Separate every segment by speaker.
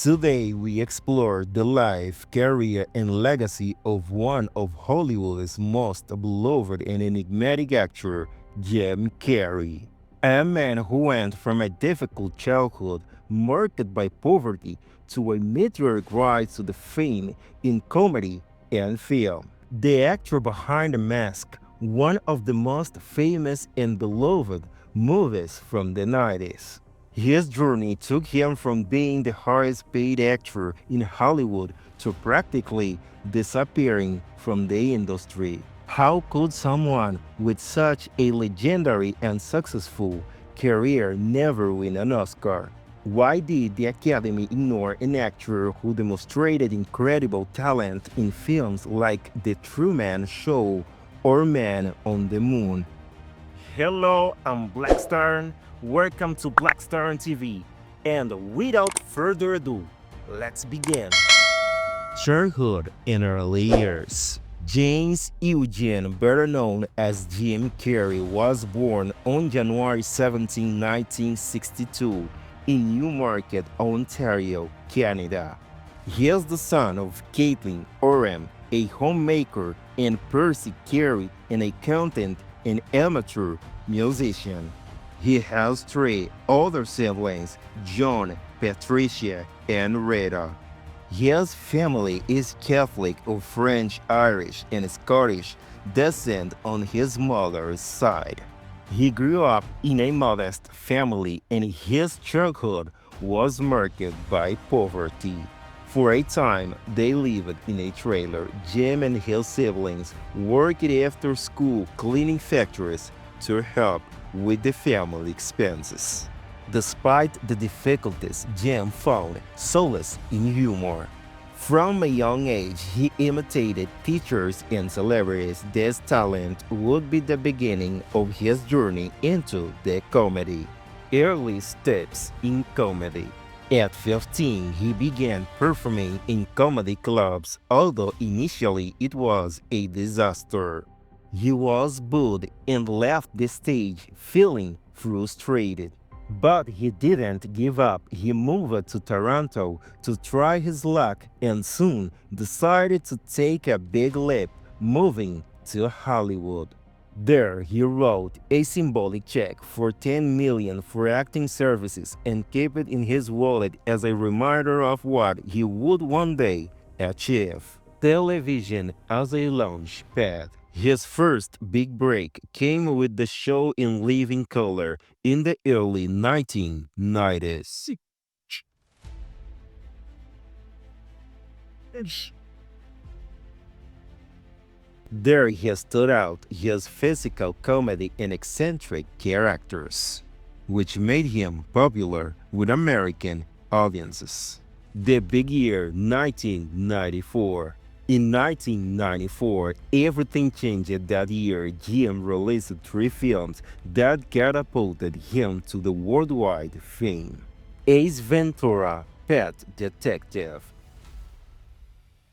Speaker 1: Today, we explore the life, career, and legacy of one of Hollywood's most beloved and enigmatic actor, Jim Carrey. A man who went from a difficult childhood marked by poverty to a meteoric rise to the fame in comedy and film. The actor behind the mask, one of the most famous and beloved movies from the 90s. His journey took him from being the highest paid actor in Hollywood to practically disappearing from the industry. How could someone with such a legendary and successful career never win an Oscar? Why did the Academy ignore an actor who demonstrated incredible talent in films like The Truman Show or Man on the Moon? Hello, I'm Blackstar. Welcome to StarenTV. And without further ado, let's begin. Childhood and early years. James Eugene, better known as Jim Carrey, was born on January 17, 1962, in Newmarket, Ontario, Canada. He is the son of Caitlin Oram, a homemaker, and Percy Carey, an accountant and amateur musician. He has three other siblings, John, Patricia, and Rita. His family is Catholic of French, Irish, and Scottish descent on his mother's side. He grew up in a modest family and his childhood was marked by poverty. For a time, they lived in a trailer. Jim and his siblings worked after school cleaning factories to help with the family expenses. Despite the difficulties, Jim found solace in humor. From a young age, he imitated teachers and celebrities. This talent would be the beginning of his journey into the comedy. Early steps in comedy. At 15, he began performing in comedy clubs, although initially it was a disaster. He was booed and left the stage feeling frustrated. But he didn't give up. He moved to Toronto to try his luck and soon decided to take a big leap, moving to Hollywood. There, he wrote a symbolic check for $10 million for acting services and kept it in his wallet as a reminder of what he would one day achieve. Television as a launch pad. His first big break came with the show In Living Color in the early 1990s. There he stood out his physical comedy and eccentric characters, which made him popular with American audiences. The big year 1994. In 1994, everything changed that year. Jim released three films that catapulted him to the worldwide fame. Ace Ventura, Pet Detective.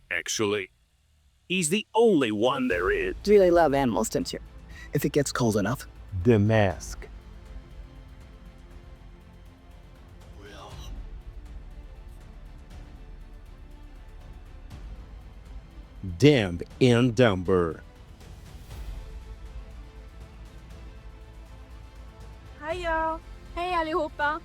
Speaker 2: Actually, he's the only one there is.
Speaker 3: Really love animals, don't you? If it gets cold enough.
Speaker 1: The Mask. Dumb and Dumber.
Speaker 4: Hi y'all! Hej allihopa!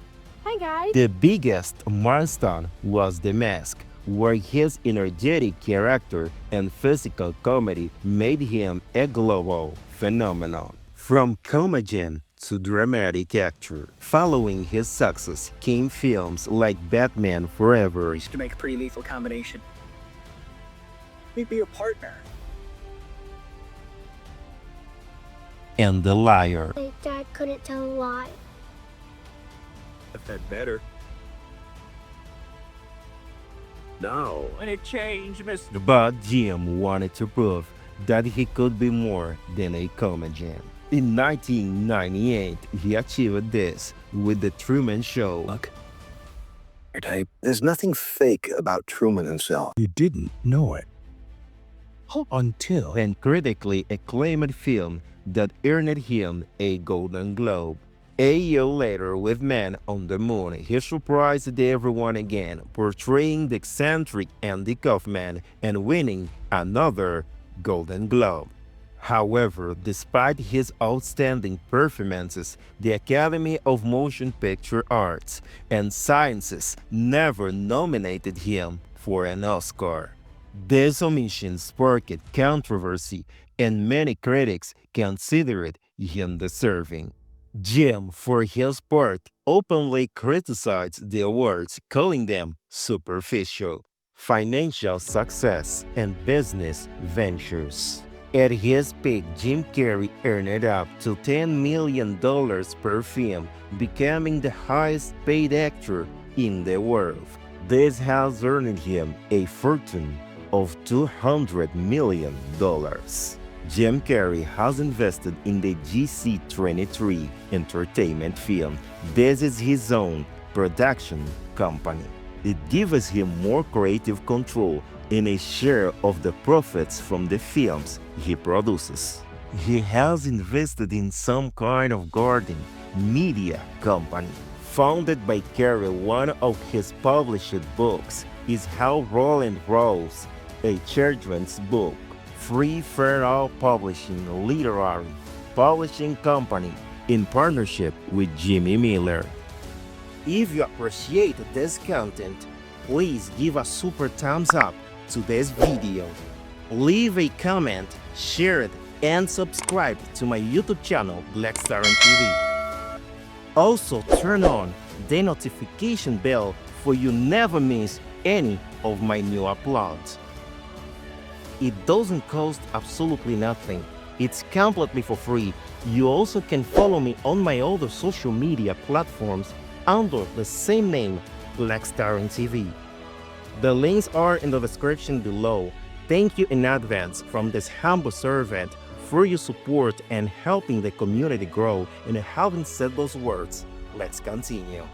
Speaker 4: Hi guys!
Speaker 1: The biggest milestone was The Mask, where his energetic character and physical comedy made him a global phenomenon. From comedian to dramatic actor. Following his success came films like Batman Forever
Speaker 3: To make a pretty lethal combination. We'd be your partner.
Speaker 1: and The Liar.
Speaker 5: My dad couldn't tell a lie.
Speaker 2: If that better. No. And it changed, Mr.
Speaker 1: But Jim wanted to prove that he could be more than a comedian. In 1998, he achieved this with The Truman Show.
Speaker 6: Look, your type. There's nothing fake about Truman himself.
Speaker 7: You didn't know it. Until
Speaker 1: And critically acclaimed film that earned him a Golden Globe. A year later, with Man on the Moon, he surprised everyone again, portraying the eccentric Andy Kaufman and winning another Golden Globe. However, despite his outstanding performances, the Academy of Motion Picture Arts and Sciences never nominated him for an Oscar. This omission sparked controversy, and many critics considered him deserving. Jim, for his part, openly criticized the awards, calling them superficial, financial success, and business ventures. At his peak, Jim Carrey earned up to $10 million per film, becoming the highest paid actor in the world. This has earned him a fortune of $200 million. Jim Carrey has invested in the GC23 entertainment film. This is his own production company. It gives him more creative control and a share of the profits from the films he produces. He has invested in some kind of garden media company. Founded by Carrey, one of his published books is How Roland Rolls, a children's book. Free for All Publishing Literary Publishing Company in partnership with Jimmy Miller. If you appreciate this content, please give a super thumbs up to this video. Leave a comment, share it, and subscribe to my YouTube channel, StarenTV. Also turn on the notification bell for you never miss any of my new uploads. It doesn't cost absolutely nothing. It's completely for free. You also can follow me on my other social media platforms under the same name, StarenTV. The links are in the description below. Thank you in advance from this humble servant for your support and helping the community grow. And having said those words, let's continue.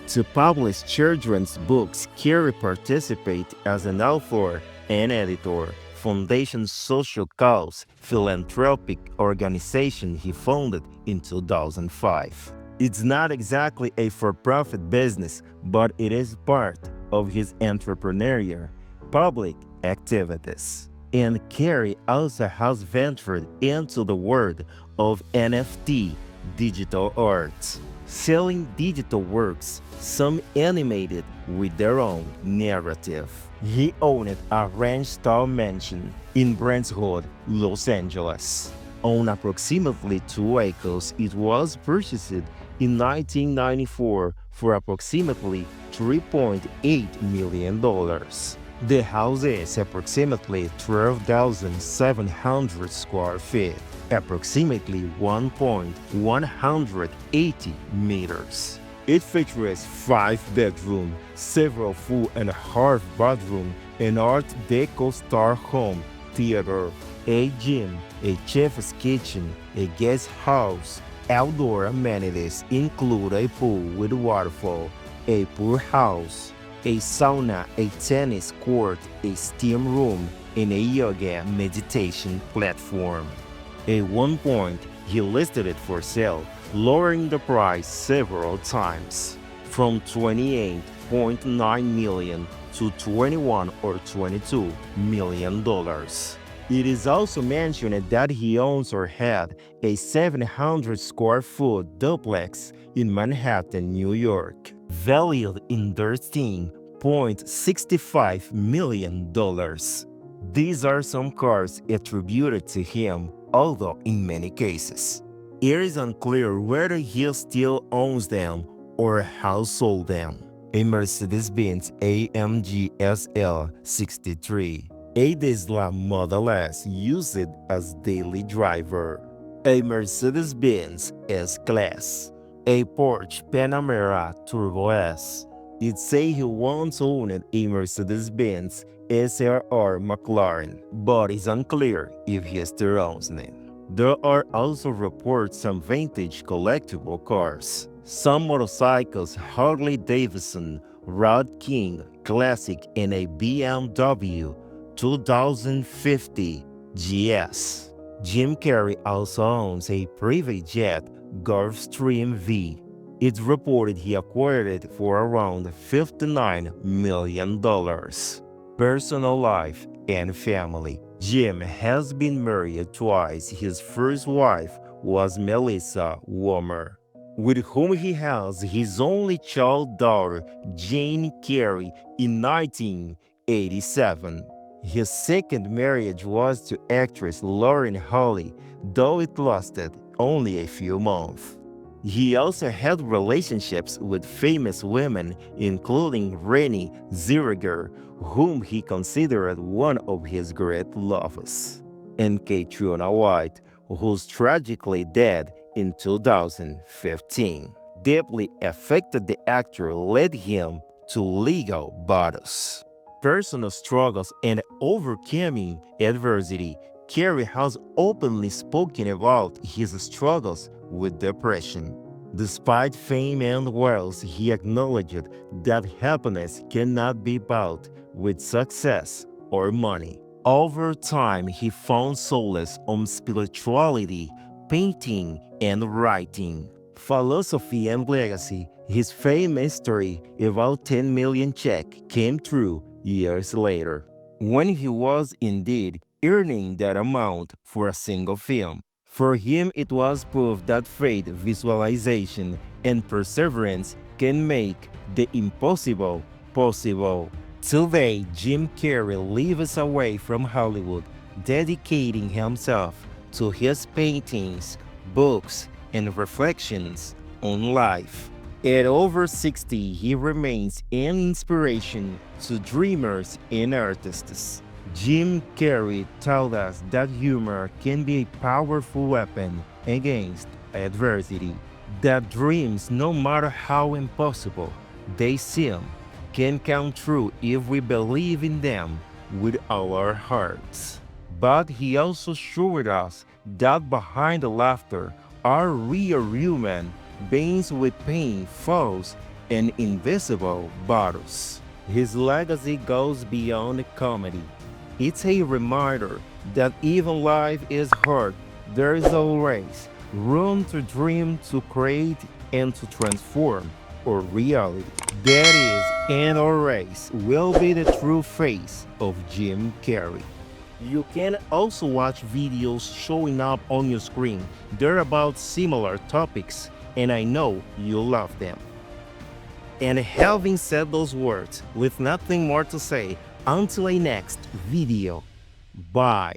Speaker 1: To publish children's books, Carrey participates as an author and editor. Foundation Social Cause, philanthropic organization he founded in 2005. It's not exactly a for-profit business, but it is part of his entrepreneurial public activities. And Carrey also has ventured into the world of NFT, digital art, selling digital works, some animated with their own narrative. He owned a ranch-style mansion in Brentwood, Los Angeles. On approximately 2 acres, it was purchased in 1994 for approximately $3.8 million. The house is approximately 12,700 square feet, approximately 1.180 meters. It features 5 bedrooms, several full and half bedroom, an Art Deco style home theater, a gym, a chef's kitchen, a guest house. Outdoor amenities include a pool with waterfall, a pool house, a sauna, a tennis court, a steam room, and a yoga meditation platform. At one point, he listed it for sale, lowering the price several times, from $28.9 million to $21 or $22 million. It is also mentioned that he owns or had a 700 square foot duplex in Manhattan, New York, valued in $13.65 million. These are some cars attributed to him, although in many cases it is unclear whether he still owns them or has sold them. A Mercedes-Benz AMG SL 63, a Tesla Model S used as daily driver, a Mercedes-Benz S-Class, a Porsche Panamera Turbo S. It says he once owned a Mercedes-Benz SRR McLaren, but it's unclear if he still owns it. There are also reports of vintage collectible cars, some motorcycles, Harley-Davidson, Road King Classic, and a BMW 2050 GS. Jim Carrey also owns a private jet Gulfstream V. It's reported he acquired it for around $59 million. Personal life and family. Jim has been married twice. His first wife was Melissa Womer, with whom he has his only child daughter, Jane Carrey, in 1987. His second marriage was to actress Lauren Holly, though it lasted only a few months. He also had relationships with famous women, including Renée Zellweger, whom he considered one of his great lovers, and Katrina White, who's tragically dead in 2015. Deeply affected the actor led him to legal battles, personal struggles, and overcoming adversity. Carrey has openly spoken about his struggles with depression. Despite fame and wealth, he acknowledged that happiness cannot be bought with success or money. Over time, he found solace on spirituality, painting, and writing. Philosophy and legacy. His famous story about 10 million check came true years later, when he was indeed earning that amount for a single film. For him, it was proof that faith, visualization, and perseverance can make the impossible possible. Today, Jim Carrey lives away from Hollywood, dedicating himself to his paintings, books, and reflections on life. At over 60, he remains an inspiration to dreamers and artists. Jim Carrey told us that humor can be a powerful weapon against adversity, that dreams, no matter how impossible they seem, can come true if we believe in them with all our hearts. But he also showed us that behind the laughter are real human beings with pain, foes, and invisible battles. His legacy goes beyond comedy. It's a reminder that even life is hard, there is always room to dream, to create, and to transform our reality. That is, and always will be the true face of Jim Carrey. You can also watch videos showing up on your screen. They're about similar topics, and I know you'll love them. And having said those words, with nothing more to say, until a next video, bye.